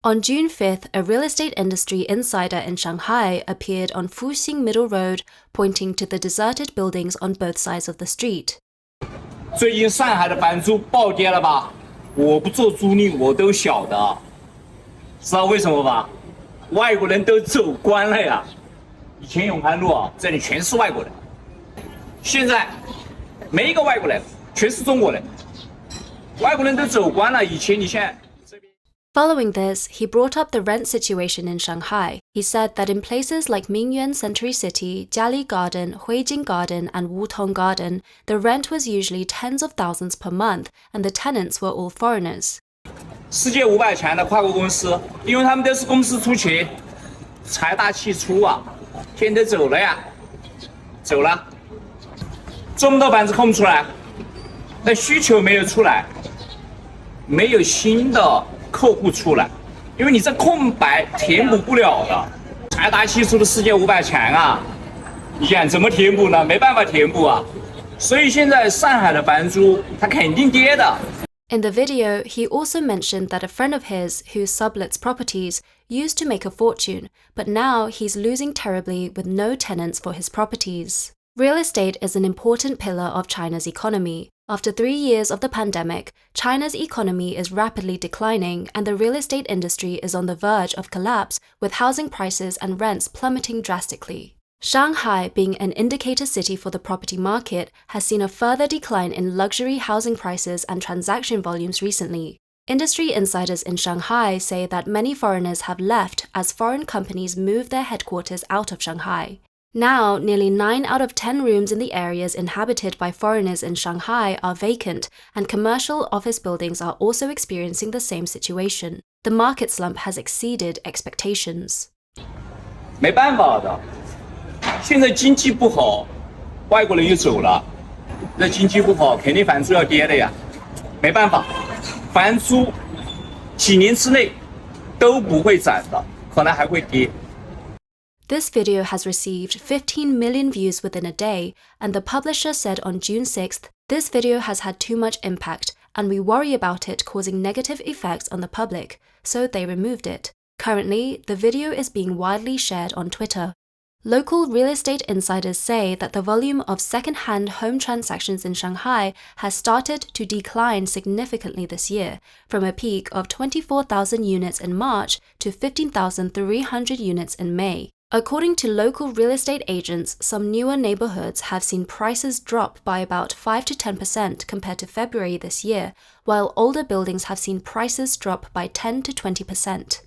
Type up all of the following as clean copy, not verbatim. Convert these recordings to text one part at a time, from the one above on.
On June 5th, a real estate industry insider in Shanghai appeared on Fuxing Middle Road, pointing to the deserted buildings on both sides of the street. 最近上海的房租暴跌了吧？我不做租赁我都晓得，知道为什么吧？外国人都走光了呀。以前永康路啊，这里全是外国人，现在没一个外国人，全是中国人。外国人都走光了，以前你现在。 Following this, he brought up the rent situation in Shanghai. He said that in places like Mingyuan Century City, Jiali Garden, Huijing Garden, and Wutong Garden, the rent was usually tens of thousands per month, and the tenants were all foreigners. 世界500强的跨国公司，因为他们都是公司出钱，财大气粗啊，现在走了呀，走了，这么多房子空不出来，那需求没有出来，没有新的 客户出来，因为你这空白填补不了的。财大气粗的世界500强啊，你想怎么填补呢？没办法填补啊。所以现在上海的房租它肯定跌的。In the video, he also mentioned that a friend of his who sublets properties used to make a fortune, but now he's losing terribly with no tenants for his properties. Real estate is an important pillar of China's economy. After 3 years of the pandemic, China's economy is rapidly declining and the real estate industry is on the verge of collapse, with housing prices and rents plummeting drastically. Shanghai, being an indicator city for the property market, has seen a further decline in luxury housing prices and transaction volumes recently. Industry insiders in Shanghai say that many foreigners have left as foreign companies move their headquarters out of Shanghai. Now, nearly 9 out of 10 rooms in the areas inhabited by foreigners in Shanghai are vacant, and commercial office buildings are also experiencing the same situation. The market slump has exceeded expectations. 没办法的，现在经济不好，外国人又走了，那经济不好，肯定房租要跌的呀。没办法，房租几年之内都不会涨的，可能还会跌。 This video has received 15 million views within a day, and the publisher said on June 6th, "This video has had too much impact, and we worry about it causing negative effects on the public, so they removed it." Currently, the video is being widely shared on Twitter. Local real estate insiders say that the volume of second-hand home transactions in Shanghai has started to decline significantly this year, from a peak of 24,000 units in March to 15,300 units in May. According to local real estate agents, some newer neighborhoods have seen prices drop by about 5 to 10% compared to February this year, while older buildings have seen prices drop by 10 to 20%.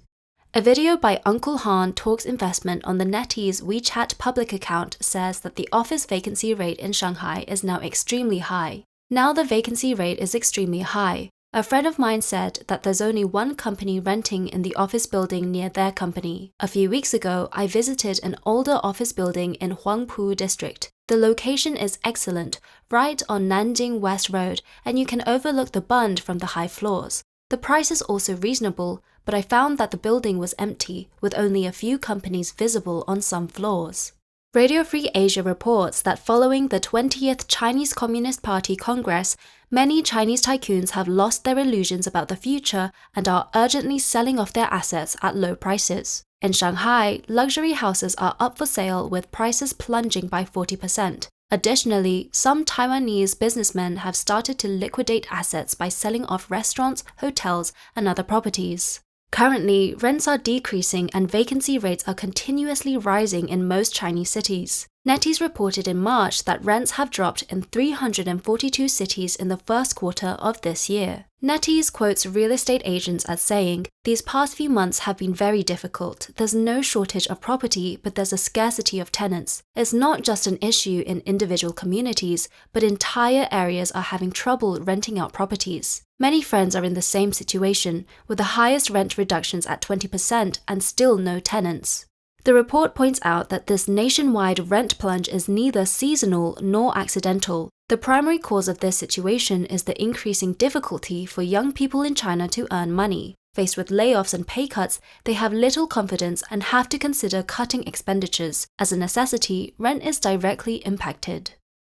A video by Uncle Han Talks Investment on the NetEase WeChat public account says that the office vacancy rate in Shanghai is now extremely high. Now the vacancy rate is extremely high. A friend of mine said that there's only one company renting in the office building near their company. A few weeks ago, I visited an older office building in Huangpu district. The location is excellent, right on Nanjing West Road, and you can overlook the Bund from the high floors. The price is also reasonable, but I found that the building was empty, with only a few companies visible on some floors. Radio Free Asia reports that following the 20th Chinese Communist Party Congress, many Chinese tycoons have lost their illusions about the future and are urgently selling off their assets at low prices. In Shanghai, luxury houses are up for sale with prices plunging by 40%. Additionally, some Taiwanese businessmen have started to liquidate assets by selling off restaurants, hotels, and other properties. Currently, rents are decreasing and vacancy rates are continuously rising in most Chinese cities. NetEase reported in March that rents have dropped in 342 cities in the first quarter of this year. NetEase quotes real estate agents as saying, "These past few months have been very difficult. There's no shortage of property, but there's a scarcity of tenants. It's not just an issue in individual communities, but entire areas are having trouble renting out properties. Many friends are in the same situation, with the highest rent reductions at 20% and still no tenants." The report points out that this nationwide rent plunge is neither seasonal nor accidental. The primary cause of this situation is the increasing difficulty for young people in China to earn money. Faced with layoffs and pay cuts, they have little confidence and have to consider cutting expenditures. As a necessity, rent is directly impacted.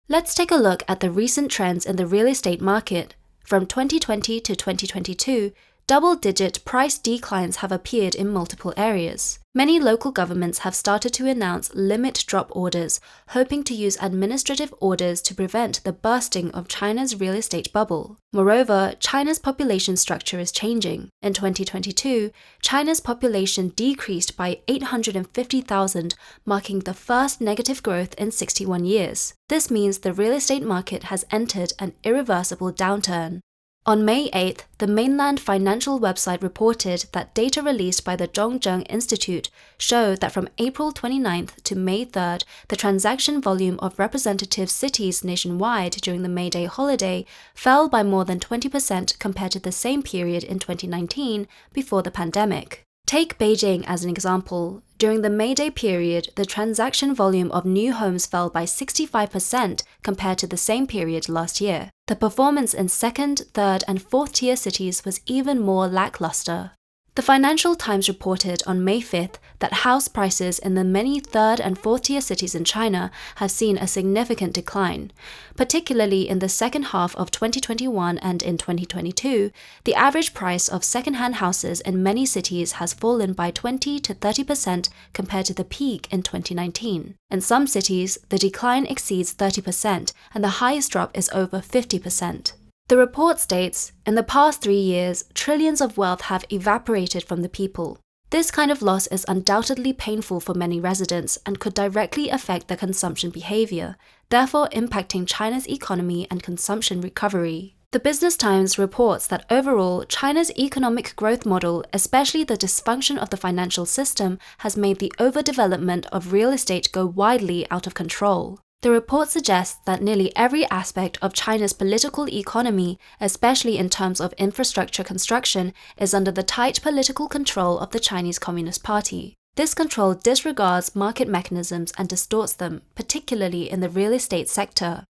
Let's take a look at the recent trends in the real estate market. From 2020 to 2022, double-digit price declines have appeared in multiple areas. Many local governments have started to announce limit drop orders, hoping to use administrative orders to prevent the bursting of China's real estate bubble. Moreover, China's population structure is changing. In 2022, China's population decreased by 850,000, marking the first negative growth in 61 years. This means the real estate market has entered an irreversible downturn. On May 8th, the mainland financial website reported that data released by the Zhongzheng Institute showed that from April 29th to May 3rd, the transaction volume of representative cities nationwide during the May Day holiday fell by more than 20% compared to the same period in 2019 before the pandemic. Take Beijing as an example. During the May Day period, the transaction volume of new homes fell by 65% compared to the same period last year. The performance in second, third, and fourth-tier cities was even more lackluster. The Financial Times reported on May 5th that house prices in the many third and fourth-tier cities in China have seen a significant decline. Particularly in the second half of 2021 and in 2022, the average price of second-hand houses in many cities has fallen by 20 to 30% compared to the peak in 2019. In some cities, the decline exceeds 30%, and the highest drop is over 50%. The report states, in the past 3 years, trillions of wealth have evaporated from the people. This kind of loss is undoubtedly painful for many residents and could directly affect their consumption behavior, therefore impacting China's economy and consumption recovery. The Business Times reports that overall, China's economic growth model, especially the dysfunction of the financial system, has made the overdevelopment of real estate go widely out of control. The report suggests that nearly every aspect of China's political economy, especially in terms of infrastructure construction, is under the tight political control of the Chinese Communist Party. This control disregards market mechanisms and distorts them, particularly in the real estate sector.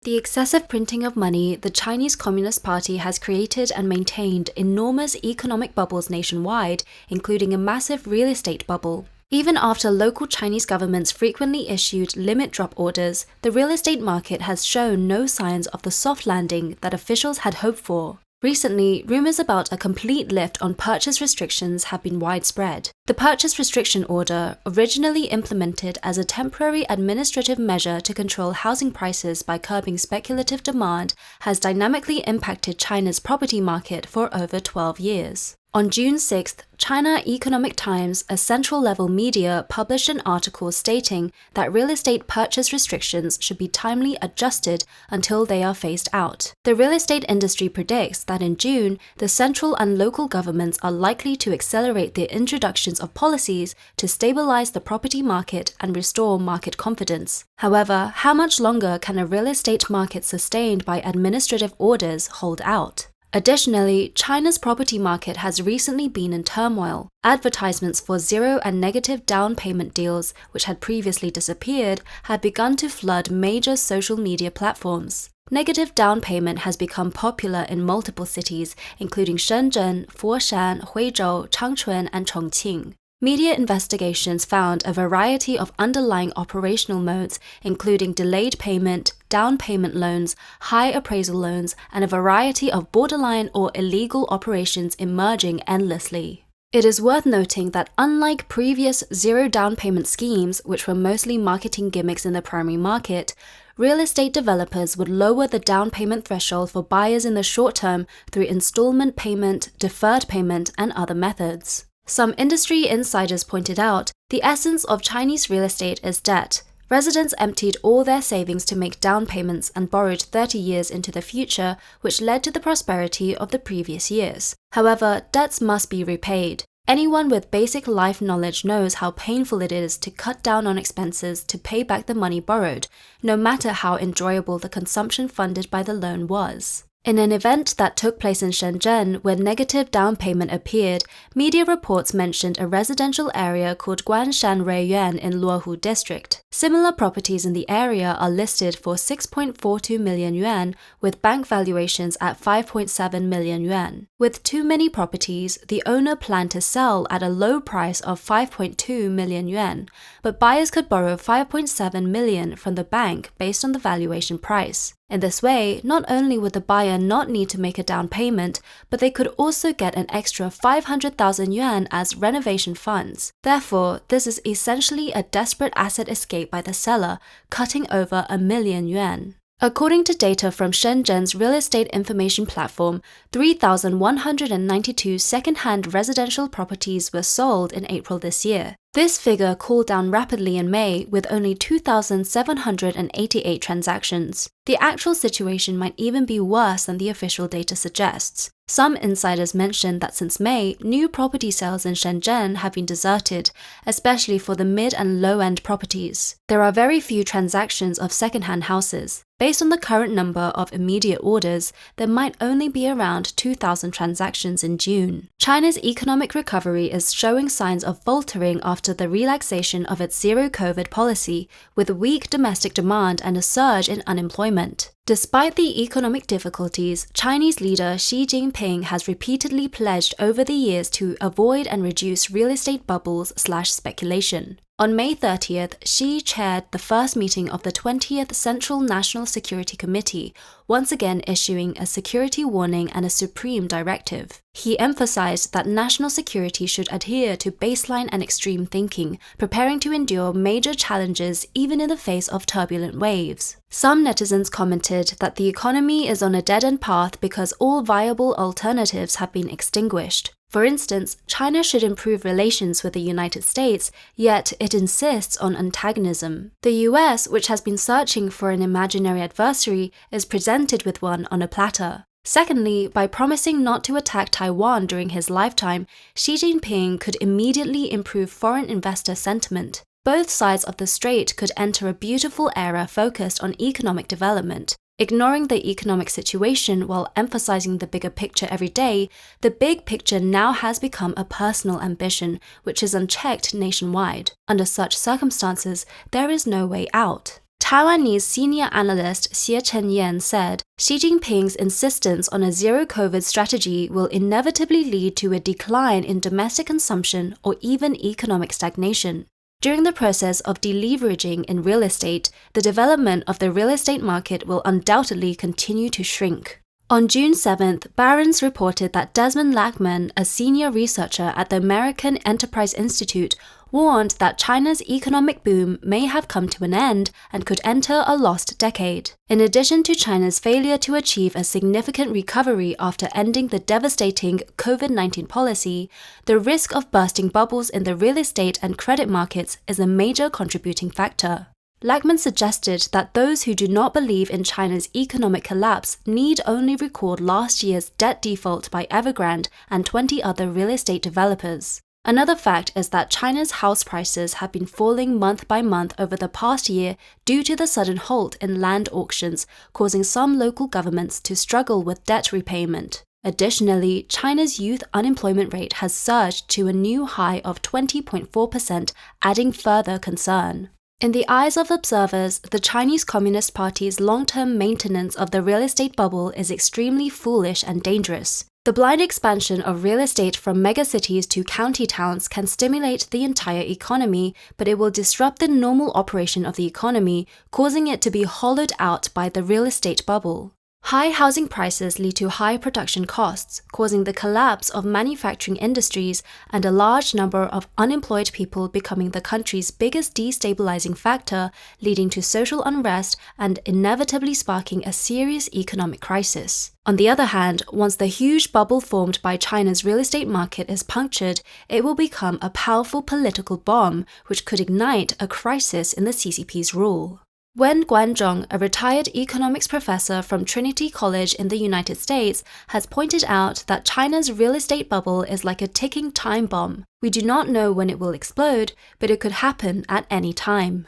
The excessive printing of money, the Chinese Communist Party has created and maintained enormous economic bubbles nationwide, including a massive real estate bubble. Even after local Chinese governments frequently issued limit drop orders, the real estate market has shown no signs of the soft landing that officials had hoped for. Recently, rumors about a complete lift on purchase restrictions have been widespread. The purchase restriction order, originally implemented as a temporary administrative measure to control housing prices by curbing speculative demand, has dynamically impacted China's property market for over 12 years. On June 6th, China Economic Times, a central-level media, published an article stating that real estate purchase restrictions should be timely adjusted until they are phased out. The real estate industry predicts that in June, the central and local governments are likely to accelerate the introductions of policies to stabilize the property market and restore market confidence. However, how much longer can a real estate market sustained by administrative orders hold out? Additionally, China's property market has recently been in turmoil. Advertisements for zero and negative down payment deals, which had previously disappeared, had begun to flood major social media platforms. Negative down payment has become popular in multiple cities, including Shenzhen, Foshan, Huizhou, Changchun, and Chongqing. Media investigations found a variety of underlying operational modes, including delayed payment, down payment loans, high appraisal loans, and a variety of borderline or illegal operations emerging endlessly. It is worth noting that unlike previous zero down payment schemes, which were mostly marketing gimmicks in the primary market, real estate developers would lower the down payment threshold for buyers in the short term through installment payment, deferred payment, and other methods. Some industry insiders pointed out, the essence of Chinese real estate is debt. Residents emptied all their savings to make down payments and borrowed 30 years into the future, which led to the prosperity of the previous years. However, debts must be repaid. Anyone with basic life knowledge knows how painful it is to cut down on expenses to pay back the money borrowed, no matter how enjoyable the consumption funded by the loan was. In an event that took place in Shenzhen where negative down payment appeared, media reports mentioned a residential area called Guanshan Ruiyuan in Luohu district. Similar properties in the area are listed for 6.42 million yuan, with bank valuations at 5.7 million yuan. With too many properties, the owner planned to sell at a low price of 5.2 million yuan, but buyers could borrow 5.7 million from the bank based on the valuation price. In this way, not only would the buyer not need to make a down payment, but they could also get an extra 500,000 yuan as renovation funds. Therefore, this is essentially a desperate asset escape by the seller, cutting over 1 million yuan. According to data from Shenzhen's real estate information platform, 3,192 second-hand residential properties were sold in April this year. This figure cooled down rapidly in May with only 2,788 transactions. The actual situation might even be worse than the official data suggests. Some insiders mentioned that since May, new property sales in Shenzhen have been deserted, especially for the mid- and low-end properties. There are very few transactions of second-hand houses. Based on the current number of immediate orders, there might only be around 2,000 transactions in June. China's economic recovery is showing signs of faltering after the relaxation of its zero-COVID policy, with weak domestic demand and a surge in unemployment. Despite the economic difficulties, Chinese leader Xi Jinping has repeatedly pledged over the years to avoid and reduce real estate bubbles/speculation. On May 30th, Xi chaired the first meeting of the 20th Central National Security Committee, once again issuing a security warning and a supreme directive. He emphasized that national security should adhere to baseline and extreme thinking, preparing to endure major challenges even in the face of turbulent waves. Some netizens commented that the economy is on a dead-end path because all viable alternatives have been extinguished. For instance, China should improve relations with the United States, yet it insists on antagonism. The US, which has been searching for an imaginary adversary, is presented with one on a platter. Secondly, by promising not to attack Taiwan during his lifetime, Xi Jinping could immediately improve foreign investor sentiment. Both sides of the strait could enter a beautiful era focused on economic development. Ignoring the economic situation while emphasizing the bigger picture every day, the big picture now has become a personal ambition, which is unchecked nationwide. Under such circumstances, there is no way out. Taiwanese senior analyst Xie Chenyan said, Xi Jinping's insistence on a zero-COVID strategy will inevitably lead to a decline in domestic consumption or even economic stagnation. During the process of deleveraging in real estate, the development of the real estate market will undoubtedly continue to shrink. On June 7th, Barron's reported that Desmond Lachman, a senior researcher at the American Enterprise Institute, warned that China's economic boom may have come to an end and could enter a lost decade. In addition to China's failure to achieve a significant recovery after ending the devastating COVID-19 policy, the risk of bursting bubbles in the real estate and credit markets is a major contributing factor. Lachman suggested that those who do not believe in China's economic collapse need only record last year's debt default by Evergrande and 20 other real estate developers. Another fact is that China's house prices have been falling month by month over the past year due to the sudden halt in land auctions, causing some local governments to struggle with debt repayment. Additionally, China's youth unemployment rate has surged to a new high of 20.4%, adding further concern. In the eyes of observers, the Chinese Communist Party's long-term maintenance of the real estate bubble is extremely foolish and dangerous. The blind expansion of real estate from megacities to county towns can stimulate the entire economy, but it will disrupt the normal operation of the economy, causing it to be hollowed out by the real estate bubble. High housing prices lead to high production costs, causing the collapse of manufacturing industries and a large number of unemployed people becoming the country's biggest destabilizing factor, leading to social unrest and inevitably sparking a serious economic crisis. On the other hand, once the huge bubble formed by China's real estate market is punctured, it will become a powerful political bomb which could ignite a crisis in the CCP's rule. Wen Guanzhong, a retired economics professor from Trinity College in the United States, has pointed out that China's real estate bubble is like a ticking time bomb. We do not know when it will explode, but it could happen at any time.